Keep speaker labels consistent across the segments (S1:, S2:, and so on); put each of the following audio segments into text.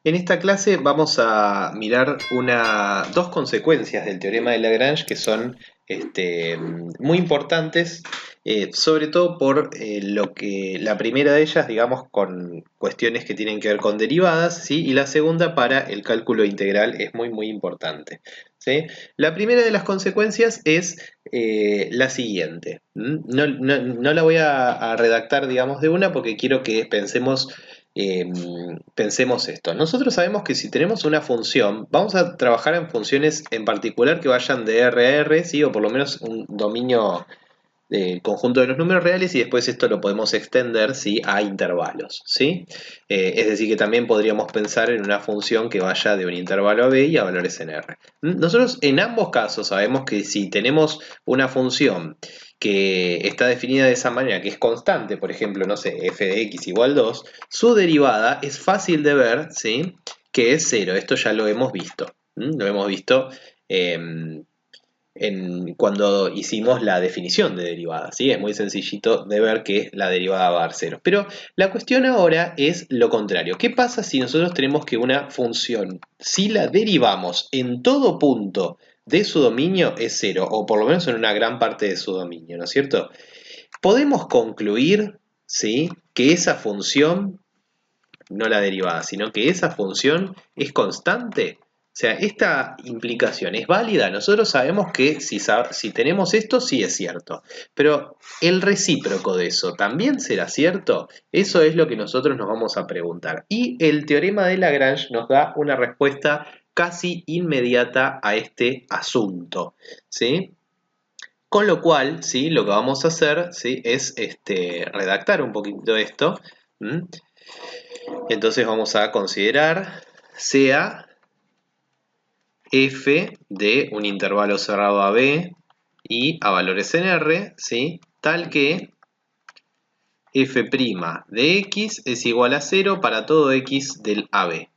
S1: En esta clase vamos a mirar dos consecuencias del teorema de Lagrange que son muy importantes, sobre todo por lo que la primera de ellas, digamos, con cuestiones que tienen que ver con derivadas, ¿sí? Y la segunda para el cálculo integral es muy importante, ¿sí? La primera de las consecuencias es la siguiente. No la voy a redactar, digamos, de una porque quiero que pensemos esto. Nosotros sabemos que si tenemos una función, vamos a trabajar en funciones en particular que vayan de R a R, ¿sí? O por lo menos un dominio del conjunto de los números reales, y después esto lo podemos extender, ¿sí? A intervalos, ¿sí? Es decir, que también podríamos pensar en una función que vaya de un intervalo a b y a valores en R. Nosotros en ambos casos sabemos que si tenemos una función que está definida de esa manera, que es constante, por ejemplo, no sé, f de x igual 2, su derivada es fácil de ver, ¿sí? Que es 0. Esto ya lo hemos visto. Lo hemos visto cuando hicimos la definición de derivada, ¿sí? Es muy sencillito de ver que la derivada va a dar 0. Pero la cuestión ahora es lo contrario. ¿Qué pasa si nosotros tenemos que una función, si la derivamos en todo punto de su dominio, es 0, o por lo menos en una gran parte de su dominio, ¿no es cierto? Podemos concluir, ¿sí? Que esa función, no la derivada, sino que esa función es constante. O sea, esta implicación es válida. Nosotros sabemos que si tenemos esto, sí es cierto. Pero el recíproco de eso, ¿también será cierto? Eso es lo que nosotros nos vamos a preguntar. Y el teorema de Lagrange nos da una respuesta casi inmediata a este asunto, ¿sí? Con lo cual, ¿sí? Lo que vamos a hacer, ¿sí? Es redactar un poquito esto. Entonces vamos a considerar sea f de un intervalo cerrado a b y a valores en R, ¿sí? Tal que f' de x es igual a 0 para todo x del AB.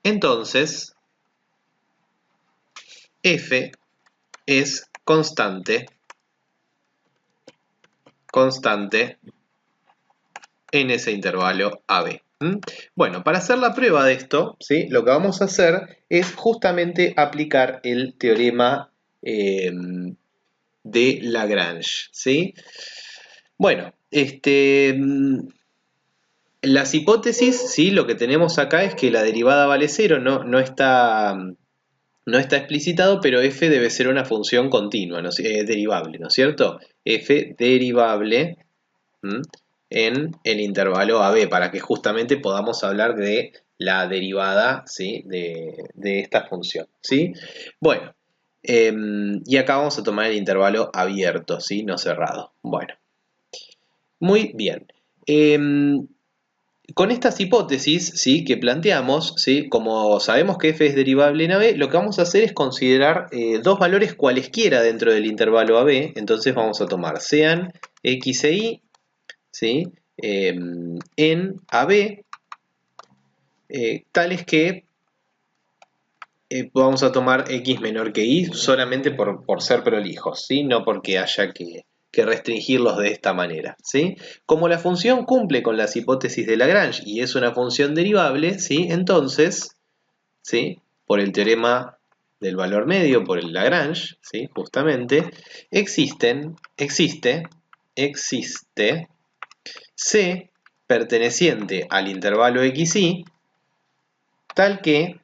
S1: Entonces, f es constante en ese intervalo AB. Bueno, para hacer la prueba de esto, ¿sí? Lo que vamos a hacer es justamente aplicar el teorema de Lagrange, ¿sí? Bueno, las hipótesis, ¿sí? Lo que tenemos acá es que la derivada vale 0, no está explicitado, pero f debe ser una función continua, derivable, ¿no es cierto? F derivable en el intervalo AB, para que justamente podamos hablar de la derivada, ¿sí? de esta función, ¿sí? Bueno, y acá vamos a tomar el intervalo abierto, ¿sí? No cerrado. Bueno, muy bien. Con estas hipótesis, ¿sí? Que planteamos, ¿sí? Como sabemos que f es derivable en AB, lo que vamos a hacer es considerar dos valores cualesquiera dentro del intervalo AB. Entonces vamos a tomar sean x e y, ¿sí? En AB, tales que vamos a tomar x menor que y solamente por ser prolijos, ¿sí? No porque haya que restringirlos de esta manera, ¿sí? Como la función cumple con las hipótesis de Lagrange y es una función derivable, ¿sí? Entonces, ¿sí? Por el teorema del valor medio, por el Lagrange, ¿sí? Justamente, existe C perteneciente al intervalo xy, tal que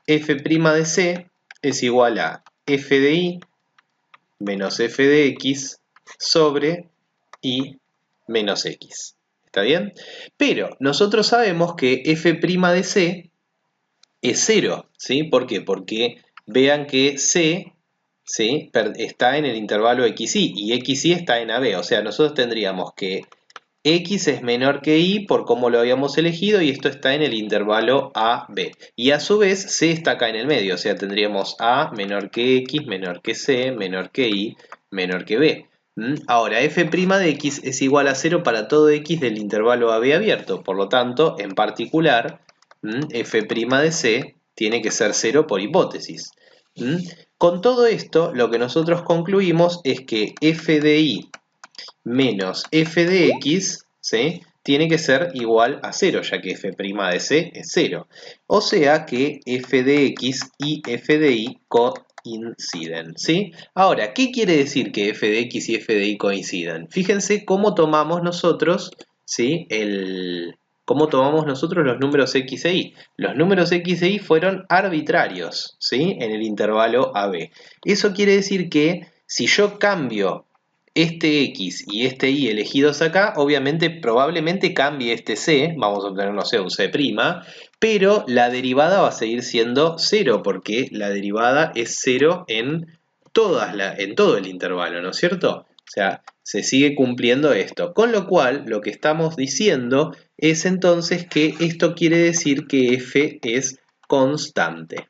S1: f' de C es igual a f de y menos f de x sobre y menos x. ¿Está bien? Pero nosotros sabemos que f' de C es 0, ¿sí? ¿Por qué? Porque vean que C, ¿sí? Está en el intervalo xy y xy está en AB, o sea, nosotros tendríamos que x es menor que y por cómo lo habíamos elegido y esto está en el intervalo AB. Y a su vez c está acá en el medio, o sea, tendríamos a menor que x, menor que c, menor que y, menor que b. Ahora, f' de x es igual a 0 para todo x del intervalo AB abierto, por lo tanto, en particular, f' de c tiene que ser 0 por hipótesis. Con todo esto, lo que nosotros concluimos es que f de y menos f de x, ¿sí? tiene que ser igual a 0, ya que f' de c es 0. O sea que f de x y f de y coinciden, ¿sí? Ahora, ¿qué quiere decir que f de x y f de y coincidan? Fíjense cómo tomamos nosotros, ¿sí? Cómo tomamos nosotros los números x e y. Los números x e y fueron arbitrarios, ¿sí? En el intervalo AB. Eso quiere decir que si yo cambio este x y este y elegidos acá, obviamente probablemente cambie este c, vamos a obtener, no sé, un c', pero la derivada va a seguir siendo 0, porque la derivada es 0 en todo el intervalo, ¿no es cierto? O sea, se sigue cumpliendo esto. Con lo cual, lo que estamos diciendo es entonces que esto quiere decir que f es constante.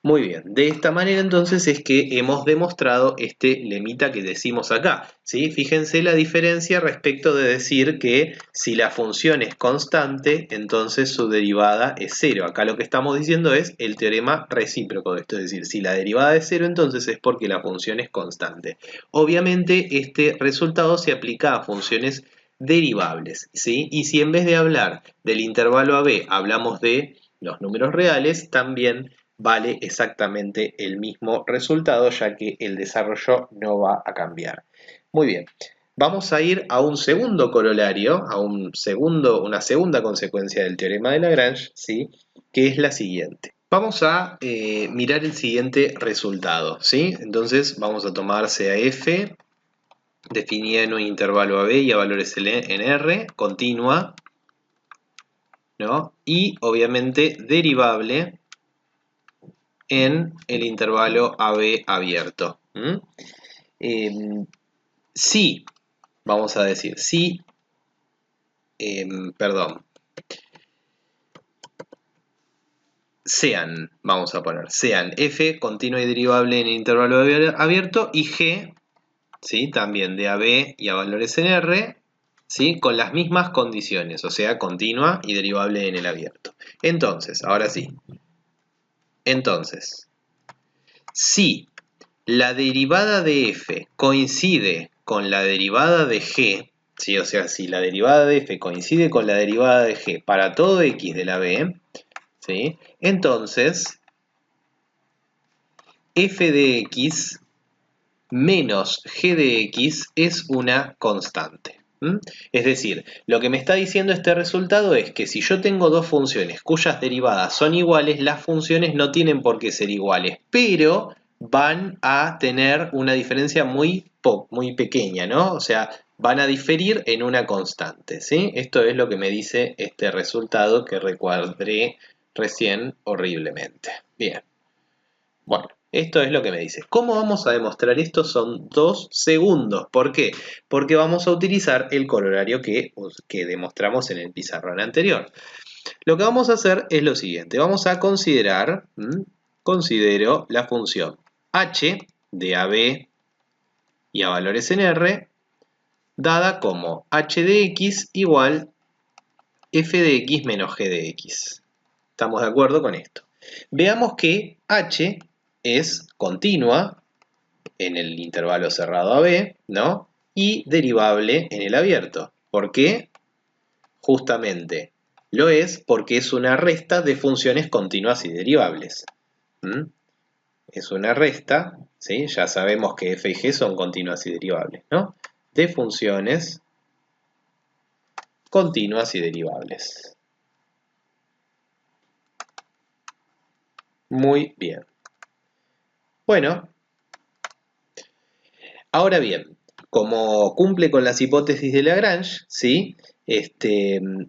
S1: Muy bien, de esta manera entonces es que hemos demostrado este lemita que decimos acá, ¿sí? Fíjense la diferencia respecto de decir que si la función es constante, entonces su derivada es 0. Acá lo que estamos diciendo es el teorema recíproco de esto, es decir, si la derivada es 0, entonces es porque la función es constante. Obviamente este resultado se aplica a funciones derivables, ¿sí? Y si en vez de hablar del intervalo AB hablamos de los números reales, también vale exactamente el mismo resultado, ya que el desarrollo no va a cambiar. Muy bien, vamos a ir a un segundo corolario, una segunda consecuencia del teorema de Lagrange, ¿sí? Que es la siguiente. Vamos a mirar el siguiente resultado, ¿sí? Entonces vamos a tomar CAF, definida en un intervalo AB y a valores en R, continua, ¿no? Y obviamente derivable en el intervalo AB abierto. Si, vamos a decir, si, perdón, vamos a poner, sean f continua y derivable en el intervalo abierto y g, ¿sí? También de AB y a valores en R, ¿sí? Con las mismas condiciones, o sea, continua y derivable en el abierto. Entonces, ahora sí. Entonces, si la derivada de f coincide con la derivada de g, ¿sí? O sea, si la derivada de f coincide con la derivada de g para todo x de la b, ¿sí? Entonces f de x menos g de x es una constante. Es decir, lo que me está diciendo este resultado es que si yo tengo dos funciones cuyas derivadas son iguales, las funciones no tienen por qué ser iguales, pero van a tener una diferencia muy pequeña, ¿no? O sea, van a diferir en una constante, ¿sí? Esto es lo que me dice este resultado que recuadré recién horriblemente. Bien. Bueno, esto es lo que me dice. ¿Cómo vamos a demostrar esto? Son 2 segundos. ¿Por qué? Porque vamos a utilizar el corolario que demostramos en el pizarrón anterior. Lo que vamos a hacer es lo siguiente. Vamos a considerar, considero la función h de AB y a valores en R, dada como h de x igual f de x menos g de x. ¿Estamos de acuerdo con esto? Veamos que h es continua en el intervalo cerrado AB, ¿no? Y derivable en el abierto. ¿Por qué? Justamente lo es porque es una resta de funciones continuas y derivables. Es una resta, ¿sí? Ya sabemos que f y g son continuas y derivables, ¿no? De funciones continuas y derivables. Muy bien. Bueno, ahora bien, como cumple con las hipótesis de Lagrange, ¿sí?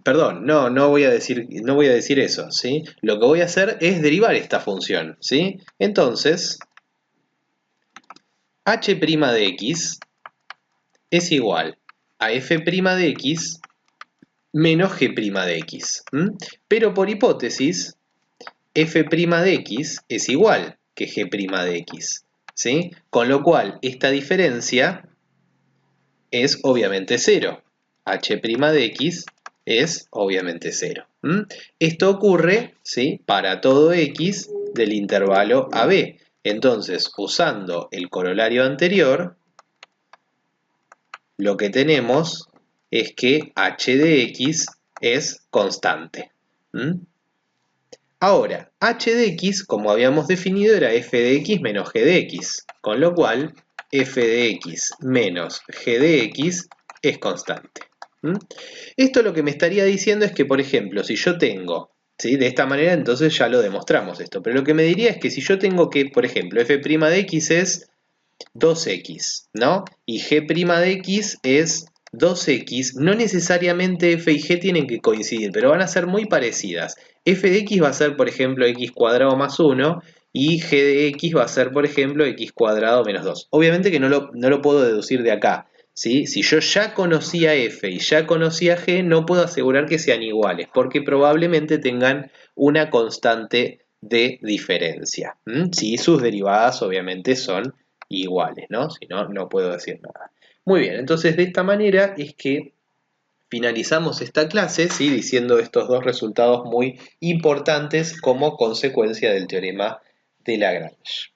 S1: Perdón, no voy a decir eso, ¿sí? Lo que voy a hacer es derivar esta función, ¿sí? Entonces, h' de x es igual a f' de x menos g' de x. Pero por hipótesis, f' de x es igual que g' de x, ¿sí? Con lo cual, esta diferencia es obviamente 0. h' de x es obviamente 0. Esto ocurre, ¿sí? Para todo x del intervalo AB. Entonces, usando el corolario anterior, lo que tenemos es que h de x es constante. Ahora, h de x, como habíamos definido, era f de x menos g de x, con lo cual f de x menos g de x es constante. Esto lo que me estaría diciendo es que, por ejemplo, si yo tengo, ¿sí? De esta manera entonces ya lo demostramos esto, pero lo que me diría es que si yo tengo que, por ejemplo, f' de x es 2x, ¿no? Y g' de x es 2x, no necesariamente f y g tienen que coincidir, pero van a ser muy parecidas. F de x va a ser, por ejemplo, x cuadrado más 1 y g de x va a ser, por ejemplo, x cuadrado menos 2. Obviamente que no lo puedo deducir de acá, ¿sí? Si yo ya conocía f y ya conocía g, no puedo asegurar que sean iguales, porque probablemente tengan una constante de diferencia. Si sus derivadas obviamente son iguales, ¿no? Si no, no puedo decir nada. Muy bien, entonces de esta manera es que finalizamos esta clase, ¿sí? Diciendo estos dos resultados muy importantes como consecuencia del teorema de Lagrange.